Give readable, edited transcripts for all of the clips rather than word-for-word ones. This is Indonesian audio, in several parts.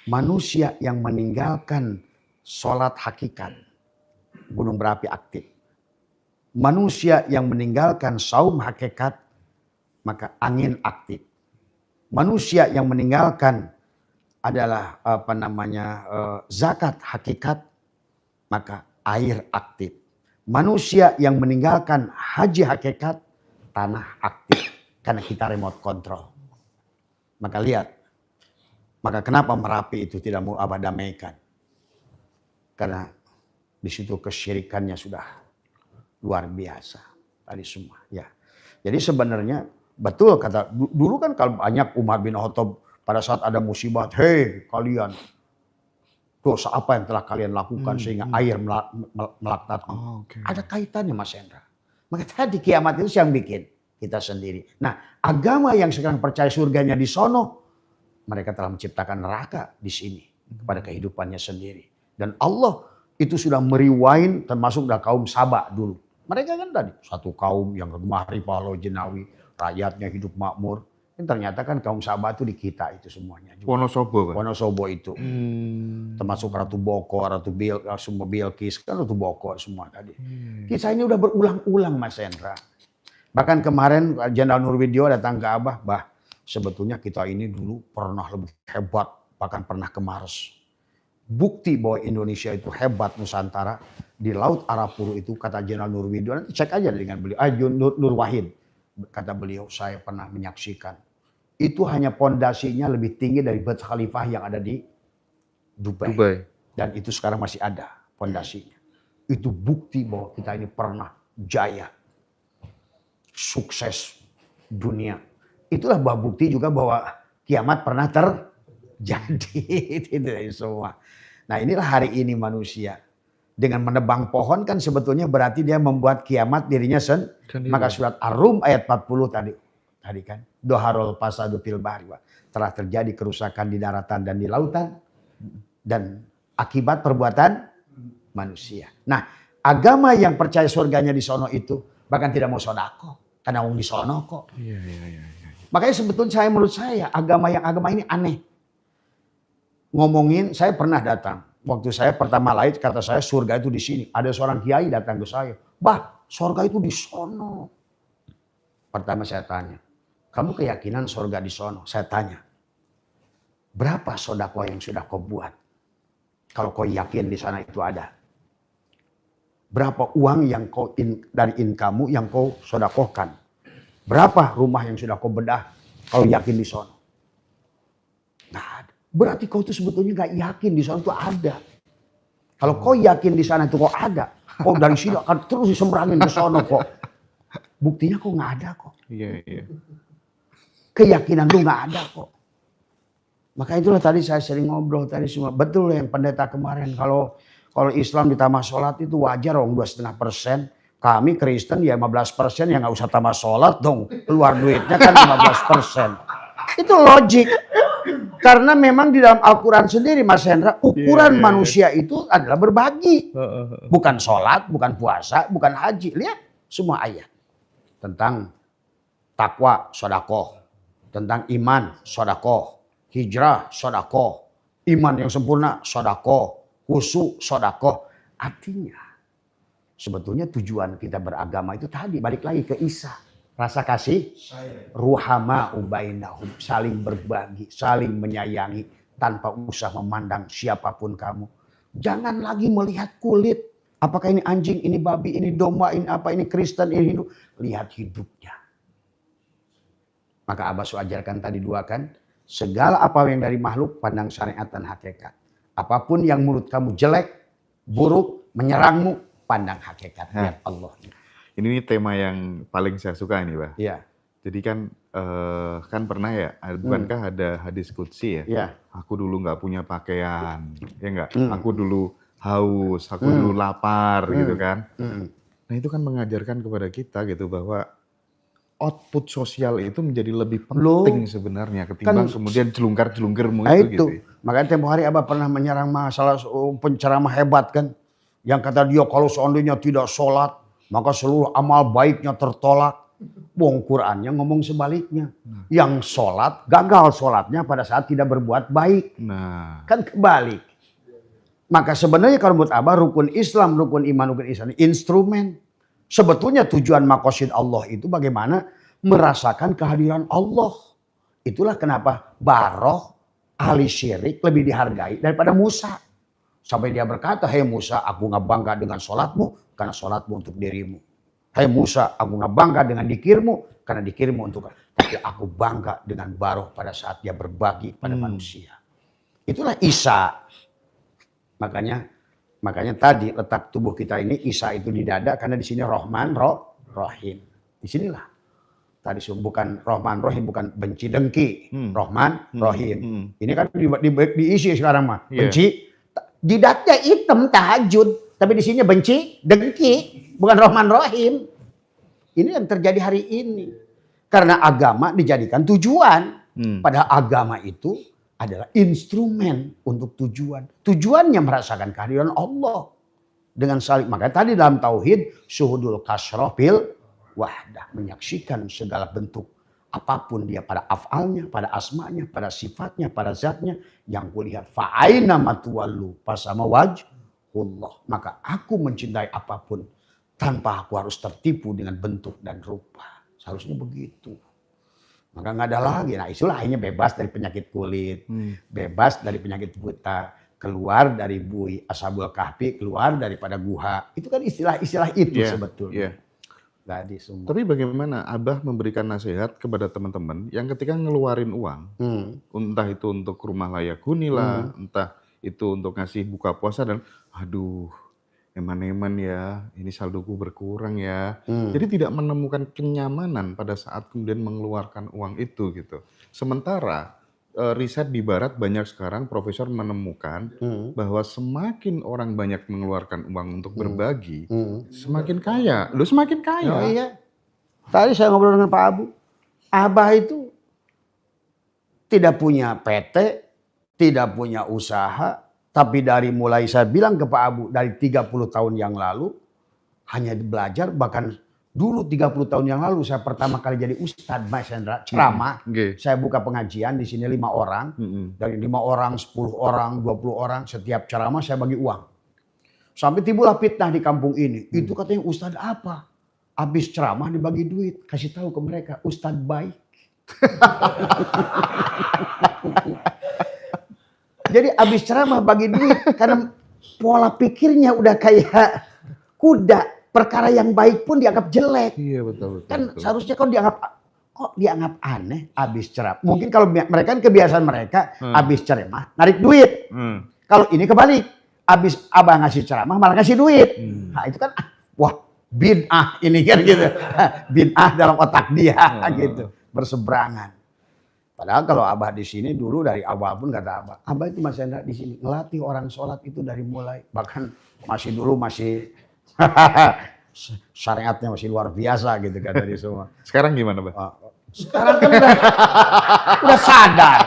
Manusia yang meninggalkan sholat hakikat, gunung berapi aktif. Manusia yang meninggalkan saum hakikat, maka angin aktif. Manusia yang meninggalkan adalah zakat hakikat, maka air aktif. Manusia yang meninggalkan haji hakikat, tanah aktif. Karena kita remote control. Maka lihat, maka kenapa Merapi itu tidak mau Abah damaikan? Karena di situ kesyirikannya sudah luar biasa tadi semua. Ya, jadi sebenarnya betul kata dulu kan kalau banyak Umar bin Khattab pada saat ada musibah, hei kalian, dosa apa yang telah kalian lakukan sehingga air melaknatmu. Ada kaitannya Mas Hendra. Maka tadi kiamat itu yang bikin kita sendiri. Nah, agama yang sekarang percaya surganya di sono, mereka telah menciptakan neraka di sini kepada kehidupannya sendiri. Dan Allah itu sudah meriwain termasuk dari kaum Sabak dulu. Mereka kan tadi satu kaum yang gemari pahlawan jenawi, rakyatnya hidup makmur. Dan ternyata kan kaum Sabak itu di kita itu semuanya. Wonosobo, Pak? Wonosobo itu. Termasuk Ratu Boko, semua Bilqis, kan Ratu Boko semua tadi. Kisah ini udah berulang-ulang Mas Hendra. Bahkan kemarin Jenderal Nurwidio datang ke Abah, Bah, sebetulnya kita ini dulu pernah lebih hebat, bahkan pernah ke Mars. Bukti bahwa Indonesia itu hebat Nusantara di Laut Arafuru itu kata Jenderal Nurwidio, nanti cek aja dengan beliau, Nur Wahid. Kata beliau, saya pernah menyaksikan. Itu hanya pondasinya lebih tinggi dari Burj Khalifah yang ada di Dubai. Dan itu sekarang masih ada pondasinya. Itu bukti bahwa kita ini pernah jaya. Sukses dunia. Itulah bukti juga bahwa kiamat pernah terjadi. Itu semua. Nah inilah hari ini manusia. Dengan menebang pohon kan sebetulnya berarti dia membuat kiamat dirinya sendiri. Maka surat Ar-Rum ayat 40 tadi kan. Doharul fasadu fil bahri. Telah terjadi kerusakan di daratan dan di lautan. Dan akibat perbuatan manusia. Nah agama yang percaya surganya di sono itu bahkan tidak mau sodako. Karena orang di sono kok. Iya. Makanya sebetulnya menurut saya agama ini aneh. Ngomongin saya pernah datang. Waktu saya pertama lahir kata saya surga itu di sini. Ada seorang kiai datang ke saya. Bah, surga itu di sono. Pertama saya tanya, kamu keyakinan surga di sono? Saya tanya, berapa sedekah yang sudah kau buat? Kalau kau yakin di sana itu ada. Berapa uang yang kau dari income-mu yang kau sedekahkan? Berapa rumah yang sudah kau bedah? Kalau yakin di sono. Nah, berarti kau itu sebetulnya gak yakin di sana itu ada. Kalau kau yakin di sana itu kok ada, kau dari sini akan terus disembrangin ke sono kok. Buktinya kok gak ada kok. Iya. Keyakinan lu gak ada kok. Maka itulah tadi saya sering ngobrol tadi semua. Betul yang pendeta kemarin kalau Islam ditambah sholat itu wajar dong 2,5%. Kami Kristen ya 15% ya gak usah tambah sholat dong. Keluar duitnya kan 15%. Itu logik. Karena memang di dalam Al-Quran sendiri Mas Hendra, ukuran manusia itu adalah berbagi. Bukan sholat, bukan puasa, bukan haji. Lihat semua ayat. Tentang takwa, sodakoh. Tentang iman, sodakoh. Hijrah, sodakoh. Iman yang sempurna, sodakoh. Khusyuk, sodakoh. Artinya sebetulnya tujuan kita beragama itu tadi. Balik lagi ke Isa. Rasa kasih, ruhama ubainahum, saling berbagi, saling menyayangi tanpa usah memandang siapapun kamu. Jangan lagi melihat kulit. Apakah ini anjing, ini babi, ini domba, ini apa, ini Kristen, ini Hindu. Lihat hidupnya. Maka Abah ajarkan tadi dua kan, segala apa yang dari makhluk pandang syariat dan hakikat. Apapun yang menurut kamu jelek, buruk, menyerangmu, pandang hakikat. Lihat Allah. Ini tema yang paling saya suka ini, Pak. Iya. Jadi kan pernah ya, bukankah ada hadis qudsi ya? Iya. Aku dulu nggak punya pakaian, ya nggak? Aku dulu haus, aku dulu lapar, gitu kan? Nah itu kan mengajarkan kepada kita gitu bahwa output sosial itu menjadi lebih penting sebenarnya ketimbang kemudian jelungkar-jelungkermu itu. Gitu. Makanya tempo hari Abah pernah menyerang masalah penceramah hebat kan, yang kata dia kalau seandainya tidak sholat maka seluruh amal baiknya tertolak. Wong Qur'annya ngomong sebaliknya. Yang sholat, gagal sholatnya pada saat tidak berbuat baik. Nah, Kan kebalik. Maka sebenarnya kalau menurut Abah rukun Islam, rukun iman, rukun ihsan instrumen. Sebetulnya tujuan maqasid Allah itu bagaimana merasakan kehadiran Allah. Itulah kenapa Baroh ahli syirik lebih dihargai daripada Musa. Sampai dia berkata, "Hei Musa, aku nggak bangga dengan sholatmu karena sholatmu untuk dirimu. Hai Musa, aku nggak bangga dengan dikirmu karena dikirmu untuk, tapi aku bangga dengan Baroh pada saat dia berbagi pada manusia." Itulah Isa. Makanya tadi letak tubuh kita ini Isa itu di dada karena di sini Rahman, Rahim. Di sinilah. Tadi bukan Rahman, Rahim, bukan benci dengki. Rahman, Rahim. Ini kan diisi sekarang mah. Benci. Jidatnya hitam tahajud, tapi di sini benci dengki. Bukan Rahman Rahim. Ini yang terjadi hari ini. Karena agama dijadikan tujuan. Padahal agama itu adalah instrumen untuk tujuan. Tujuannya merasakan kehadiran Allah. Dengan saling. Maka tadi dalam tauhid, syuhudul kasroh bil wahdah. Menyaksikan segala bentuk. Apapun dia pada afalnya, pada asmanya, pada sifatnya, pada zatnya. Yang kulihat. Fa'aina matuwallu. Pasama wajhullah. Maka aku mencintai apapun. Tanpa aku harus tertipu dengan bentuk dan rupa. Seharusnya begitu. Maka nggak ada lagi. Nah itulah akhirnya bebas dari penyakit kulit. Bebas dari penyakit buta. Keluar dari bui Ashabul Kahfi. Keluar daripada guha. Itu kan istilah-istilah itu sebetulnya. Tadi semua. Tapi bagaimana Abah memberikan nasihat kepada teman-teman yang ketika ngeluarin uang. Entah itu untuk rumah layak huni lah. Entah itu untuk ngasih buka puasa dan aduh. Eman-eman ya, ini saldoku berkurang ya. Jadi tidak menemukan kenyamanan pada saat kemudian mengeluarkan uang itu gitu. Sementara riset di barat banyak sekarang profesor menemukan bahwa semakin orang banyak mengeluarkan uang untuk berbagi, semakin kaya. Lu semakin kaya. Oh iya. Tadi saya ngobrol dengan Pak Abu. Abah itu tidak punya PT, tidak punya usaha. Tapi dari mulai saya bilang ke Pak Abu dari 30 tahun yang lalu hanya belajar, bahkan dulu 30 tahun yang lalu saya pertama kali jadi Ustadz Mas Hendra ceramah. Saya buka pengajian di sini 5 orang. Dari 5 orang, 10 orang, 20 orang setiap ceramah saya bagi uang. Sampai timbullah fitnah di kampung ini. Itu katanya Ustadz apa? Habis ceramah dibagi duit, kasih tahu ke mereka Ustadz baik. Jadi abis ceramah bagi duit karena pola pikirnya udah kayak kuda. Perkara yang baik pun dianggap jelek. Iya betul. Kan seharusnya kok dianggap aneh abis ceramah. Mungkin kalau mereka kan kebiasaan mereka abis ceramah narik duit. Kalau ini kebalik. Abis abah ngasih ceramah malah ngasih duit. Nah itu kan wah bid'ah ini kan gitu. Bid'ah dalam otak dia gitu. Berseberangan. Padahal kalau Abah di sini dulu dari awal pun kata Abah, Abah itu masih ada di sini ngelatih orang sholat itu dari mulai, bahkan masih syariatnya masih luar biasa gitu kata dia semua. Sekarang gimana, Bah? Sekarang kan udah sadar,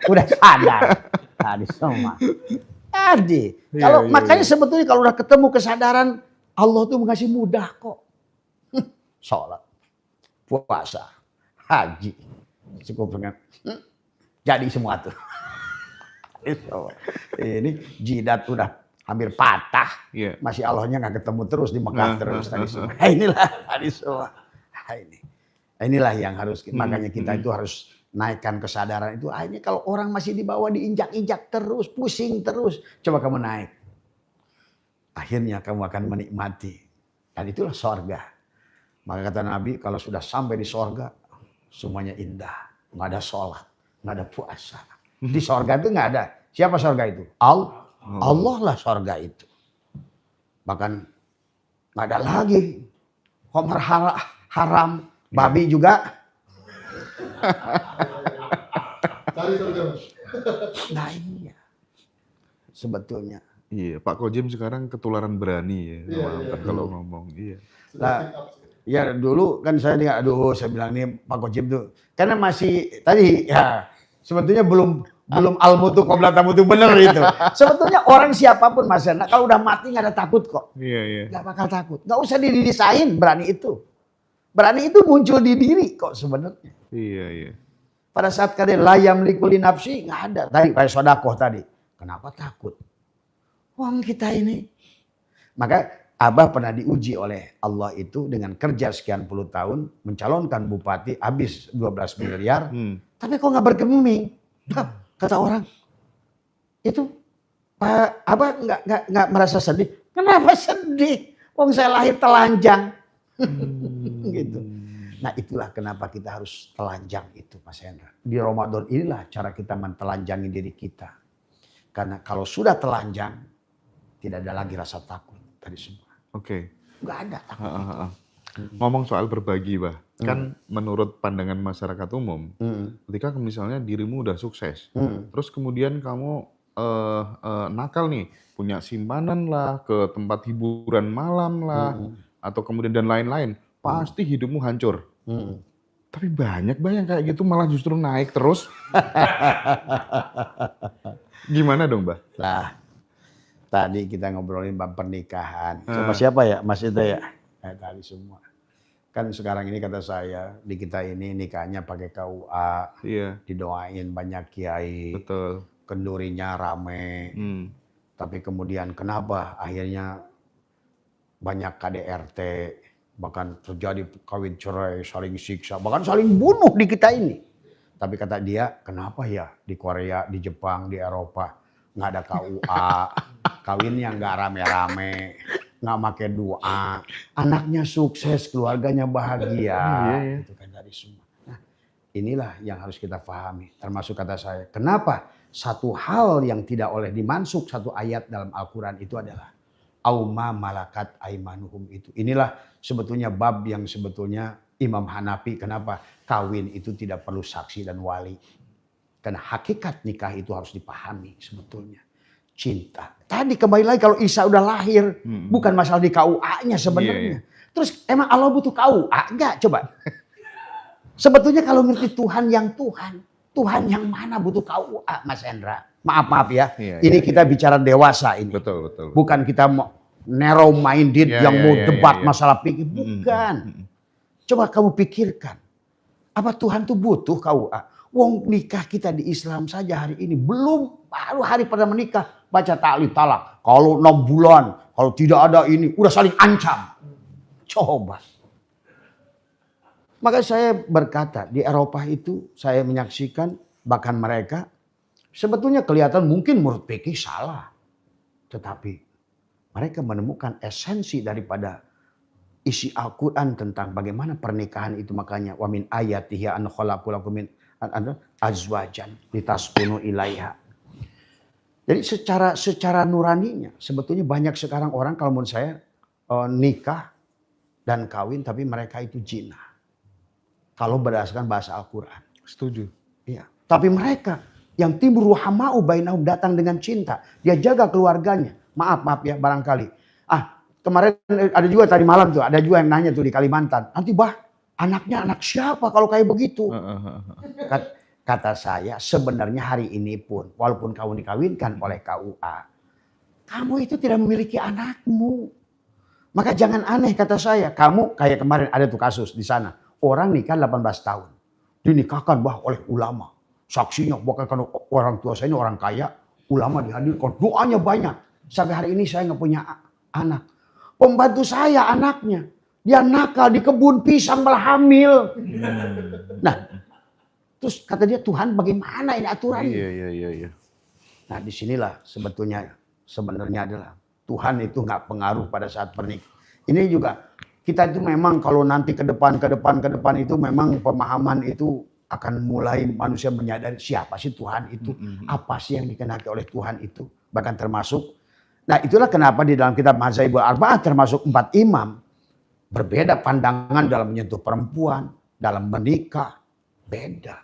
udah sadar tadi semua. Jadi kalau makanya sebetulnya kalau udah ketemu kesadaran Allah tuh ngasih mudah kok, sholat, puasa. Haji cukup dengan jadi semua tuh. Ini jidat udah hampir patah, masih Allahnya nggak ketemu terus di Mekah terus tadi semua. Inilah tadi semua. Inilah yang harus makanya kita itu harus naikkan kesadaran itu. Akhirnya kalau orang masih di bawah diinjak-injak terus, pusing terus, coba kamu naik. Akhirnya kamu akan menikmati dan itulah sorga. Maka kata Nabi kalau sudah sampai di sorga semuanya indah, nggak ada sholat, nggak ada puasa. Di sorga itu nggak ada. Siapa sorga itu? Allah lah sorga itu. Bahkan nggak ada lagi khamr haram, babi juga. Nah iya, sebetulnya. Iya, Pak Kojem sekarang ketularan berani ya, kalau ngomong. Iya. Nah, ya dulu kan saya saya bilang nih Pak Kojem tuh karena masih tadi ya sebetulnya belum al-mutu qabla tamutu bener itu. Sebetulnya orang siapapun Mas Hendra kalau udah mati nggak ada takut kok. Iya. Nggak bakal takut. Nggak usah didesain berani itu. Berani itu muncul di diri kok sebenarnya. Iya, iya. Pada saat kalian layam likuli nafsi, nggak ada. Tadi kayak sodakoh tadi. Kenapa takut? Wong kita ini. Maka Abah pernah diuji oleh Allah itu dengan kerja sekian puluh tahun, mencalonkan bupati, habis 12 miliar, tapi kok nggak bergeming? Kata orang, itu Pak Abah nggak merasa sedih. Kenapa sedih? Wong saya lahir telanjang. Gitu. Nah itulah kenapa kita harus telanjang itu Mas Hendra. Di Ramadan inilah cara kita mentelanjangi diri kita. Karena kalau sudah telanjang, tidak ada lagi rasa takut dari semua. Oke. Nggak ada takut. Ngomong soal berbagi, Bah. Kan menurut pandangan masyarakat umum, ketika misalnya dirimu udah sukses, terus kemudian kamu nakal nih, punya simpanan lah, ke tempat hiburan malam lah, atau kemudian dan lain-lain, pasti hidupmu hancur. Tapi banyak Bah yang kayak gitu malah justru naik terus. Gimana dong, Bah? Lah, tadi kita ngobrolin bab pernikahan. Sama siapa ya? Mas itu ya? Tadi semua. Kan sekarang ini kata saya, di kita ini nikahnya pakai KUA, didoain banyak kiai, betul, kendurinya rame. Tapi kemudian kenapa akhirnya banyak KDRT, bahkan terjadi kawin cerai, saling siksa, bahkan saling bunuh di kita ini. Tapi kata dia, kenapa ya di Korea, di Jepang, di Eropa nggak ada KUA, kawinnya nggak rame-rame, nggak pakai doa, anaknya sukses, keluarganya bahagia, itu kan dari semua. Nah, inilah yang harus kita pahami. Termasuk kata saya, kenapa satu hal yang tidak oleh dimansuk satu ayat dalam Al-Quran itu adalah auma malakat aimanuhum itu. Inilah sebetulnya bab yang sebetulnya Imam Hanafi kenapa kawin itu tidak perlu saksi dan wali. Karena hakikat nikah itu harus dipahami sebetulnya. Cinta. Tadi kembali lagi kalau Isa udah lahir, bukan masalah di KUA-nya sebenarnya. Terus emang Allah butuh KUA? Enggak, coba. Sebetulnya kalau ngerti Tuhan yang Tuhan yang mana butuh KUA, Mas Hendra? Maaf ya. Ini kita bicara dewasa ini. Betul. Bukan kita narrow minded yang mau debat masalah pikir. Bukan. Coba kamu pikirkan. Apa Tuhan tuh butuh KUA? Wong nikah kita di Islam saja hari ini belum baru hari pada menikah baca ta'lil talak. Kalau 6 bulan, kalau tidak ada ini udah saling ancam. Coba. Maka saya berkata di Eropa itu saya menyaksikan bahkan mereka sebetulnya kelihatan mungkin menurut fikih salah. Tetapi mereka menemukan esensi daripada isi Al-Quran tentang bagaimana pernikahan itu. Makanya wa min ayatihi an khalaqalakum min azwajan litaskunu ilaiha. Jadi secara nuraninya sebetulnya banyak sekarang orang kalau menurut saya nikah dan kawin tapi mereka itu zina. Kalau berdasarkan bahasa Al-Quran. Setuju. Iya. Tapi mereka yang timbul ruhama'u bainahum datang dengan cinta. Dia jaga keluarganya. Maaf ya barangkali. Kemarin ada juga tadi malam tuh ada juga yang nanya tuh di Kalimantan. Nanti anaknya anak siapa kalau kayak begitu? Kata saya sebenarnya hari ini pun walaupun kamu dikawinkan oleh KUA, kamu itu tidak memiliki anakmu. Maka jangan aneh kata saya. Kamu kayak kemarin ada tuh kasus di sana. Orang nikah 18 tahun. Dinikahkan oleh ulama. Saksinya bahkan kalau orang tua saya ini orang kaya. Ulama dihadirkan. Doanya banyak. Sampai hari ini saya nggak punya anak. Pembantu saya anaknya. Dia nakal di kebun pisang malah hamil. Nah, terus kata dia Tuhan bagaimana ini aturannya? Iya. Nah disinilah sebenarnya adalah Tuhan itu nggak pengaruh pada saat pernikahan. Ini juga kita itu memang kalau nanti ke depan itu memang pemahaman itu akan mulai manusia menyadari siapa sih Tuhan itu, apa sih yang dikehendaki oleh Tuhan itu, bahkan termasuk. Nah itulah kenapa di dalam kitab Mazhabul Arba'ah termasuk 4 imam berbeda pandangan dalam menyentuh perempuan, dalam menikah, beda.